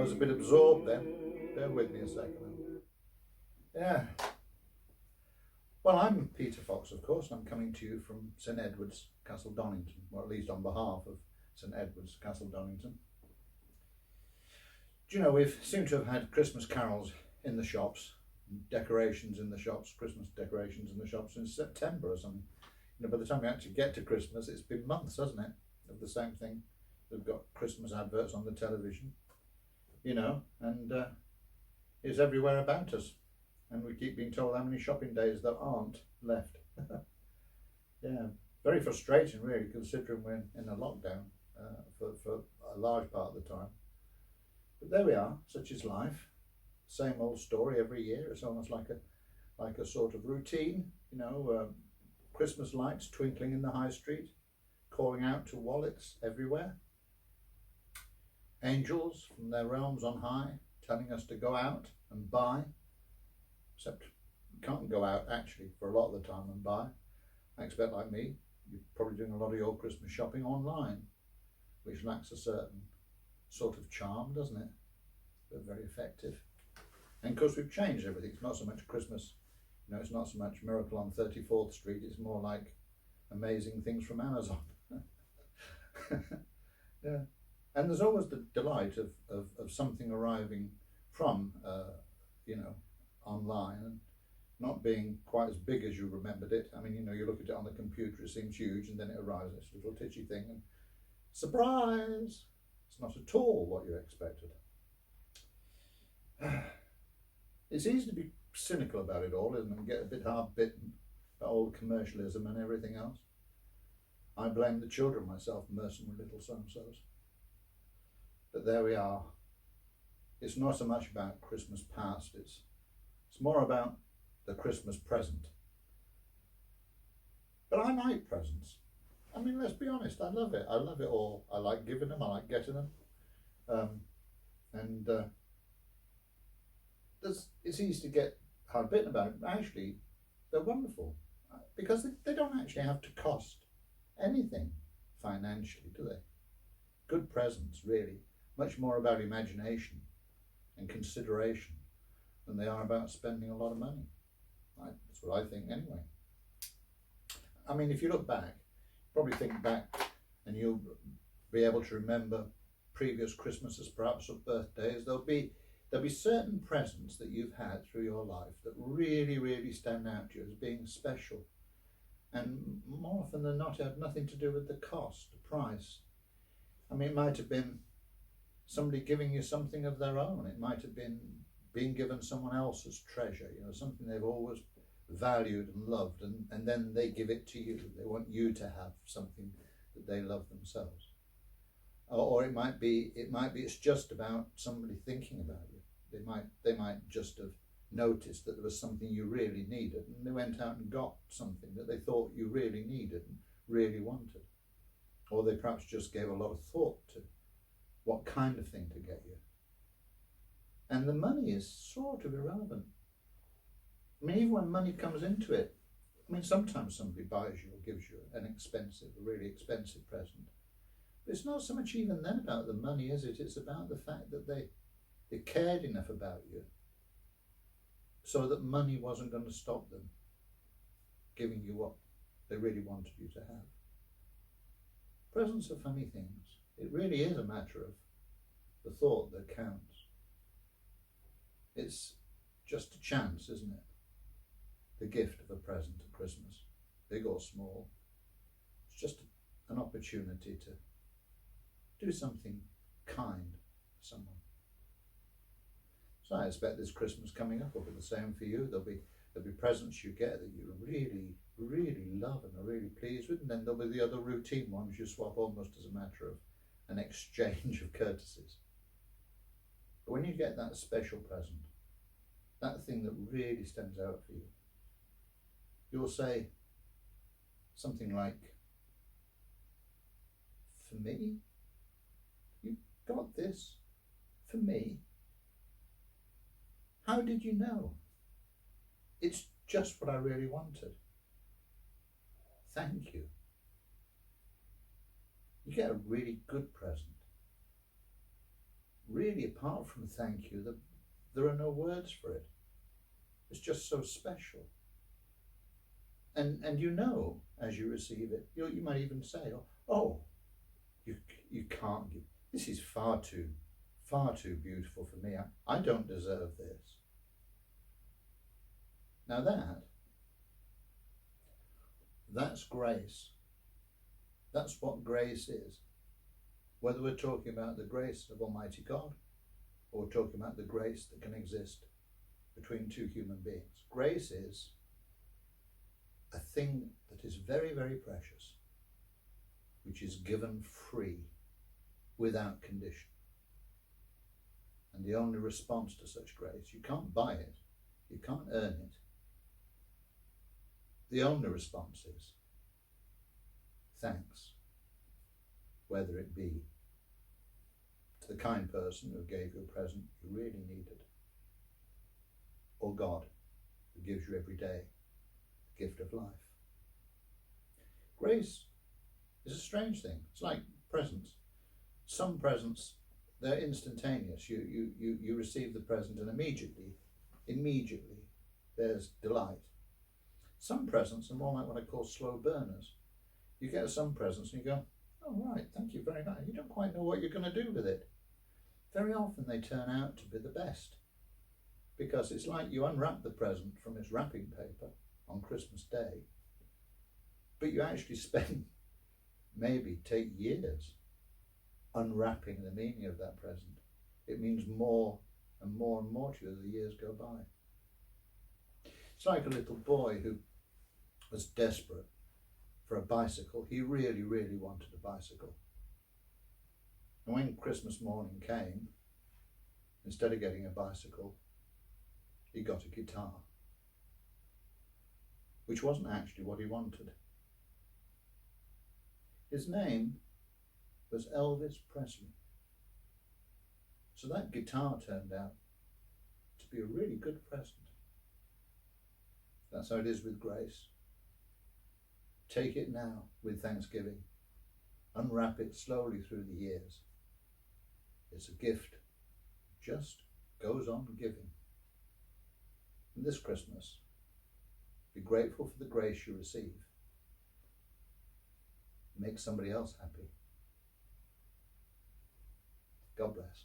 was a bit absorbed then. Bear with me a second. Yeah. Well, I'm Peter Fox, of course, and I'm coming to you from St Edward's, Castle Donington, or at least on behalf of St Edward's, Castle Donington. Do you know, we've seemed to have had Christmas carols in the shops, decorations in the shops, Christmas decorations in the shops since September or something. You know, by the time we actually get to Christmas, it's been months, hasn't it, of the same thing. We've got Christmas adverts on the television, you know, and it's everywhere about us. And we keep being told how many shopping days there aren't left. Yeah, very frustrating really, considering we're in a lockdown for a large part of the time. But there we are, such is life. Same old story every year. It's almost like a sort of routine, you know, Christmas lights twinkling in the high street, calling out to wallets everywhere. Angels from their realms on high telling us to go out and buy, except you can't go out actually for a lot of the time and buy. I expect, like me, you're probably doing a lot of your Christmas shopping online, which lacks a certain sort of charm, doesn't it? But very effective. And of course we've changed everything. It's not so much Christmas, you know, it's not so much Miracle on 34th Street, it's more like amazing things from Amazon. Yeah. And there's always the delight of something arriving from, you know, online and not being quite as big as you remembered it. I mean, you know, you look at it on the computer, it seems huge, and then it arrives, this little titchy thing, and surprise! It's not at all what you expected. It's easy to be cynical about it all, isn't it, and get a bit hard-bitten about all the commercialism and everything else. I blame the children myself, mercenary little so-and-sos. But there we are. It's not so much about Christmas past, it's more about the Christmas present. But I like presents. I mean, let's be honest, I love it. I love it all. I like giving them, I like getting them. It's easy to get hard bitten about it, but actually they're wonderful because they don't actually have to cost anything financially, do they? Good presents, really, much more about imagination and consideration than they are about spending a lot of money. That's what I think anyway. I mean, if you look back, probably think back and you'll be able to remember previous Christmases, perhaps, or birthdays. There'll be certain presents that you've had through your life that really, really stand out to you as being special. And more often than not, it had nothing to do with the cost, the price. I mean, it might have been somebody giving you something of their own. It might have been being given someone else's treasure, you know, something they've always valued and loved, and then they give it to you. They want you to have something that they love themselves. Or it might be it's just about somebody thinking about you. They might just have noticed that there was something you really needed, and they went out and got something that they thought you really needed and really wanted. Or they perhaps just gave a lot of thought to what kind of thing to get you. And the money is sort of irrelevant. I mean, even when money comes into it, I mean, sometimes somebody buys you or gives you a really expensive present. But it's not so much even then about the money, is it? It's about the fact that they cared enough about you so that money wasn't going to stop them giving you what they really wanted you to have. Presents are funny things. It really is a matter of the thought that counts. It's just a chance, isn't it? The gift of a present at Christmas, big or small. It's just an opportunity to do something kind for someone. So I expect this Christmas coming up will be the same for you. There'll be presents you get that you really, really love and are really pleased with, and then there'll be the other routine ones you swap almost as a matter of an exchange of courtesies. But when you get that special present, that thing that really stands out for you, you'll say something like, "For me? You got this? For me? How did you know? It's just what I really wanted. Thank you." You get a really good present. really, apart from thank you, there are no words for it. It's just so special. And you know, as you receive it, you might even say, oh, you can't give, this is far too beautiful for me. I don't deserve this. Now that's grace. That's what grace is. Whether we're talking about the grace of Almighty God or we're talking about the grace that can exist between two human beings. Grace is a thing that is very, very precious, which is given free, without condition. And the only response to such grace, you can't buy it, you can't earn it. The only response is thanks, whether it be to the kind person who gave you a present you really needed, or God, who gives you every day the gift of life. Grace is a strange thing. It's like presents. Some presents, they're instantaneous. You receive the present and immediately there's delight. Some presents are more like what I call slow burners. You get some presents and you go, oh right, thank you very much. You don't quite know what you're going to do with it. Very often they turn out to be the best, because it's like you unwrap the present from its wrapping paper on Christmas Day, but you actually take years unwrapping the meaning of that present. It means more and more and more to you as the years go by. It's like a little boy who was desperate for a bicycle. He really, really wanted a bicycle. And when Christmas morning came, instead of getting a bicycle, he got a guitar, which wasn't actually what he wanted. His name was Elvis Presley. So that guitar turned out to be a really good present. That's how it is with grace. Take it now with thanksgiving. Unwrap it slowly through the years. It's a gift. It just goes on giving. And this Christmas, be grateful for the grace you receive. Make somebody else happy. God bless.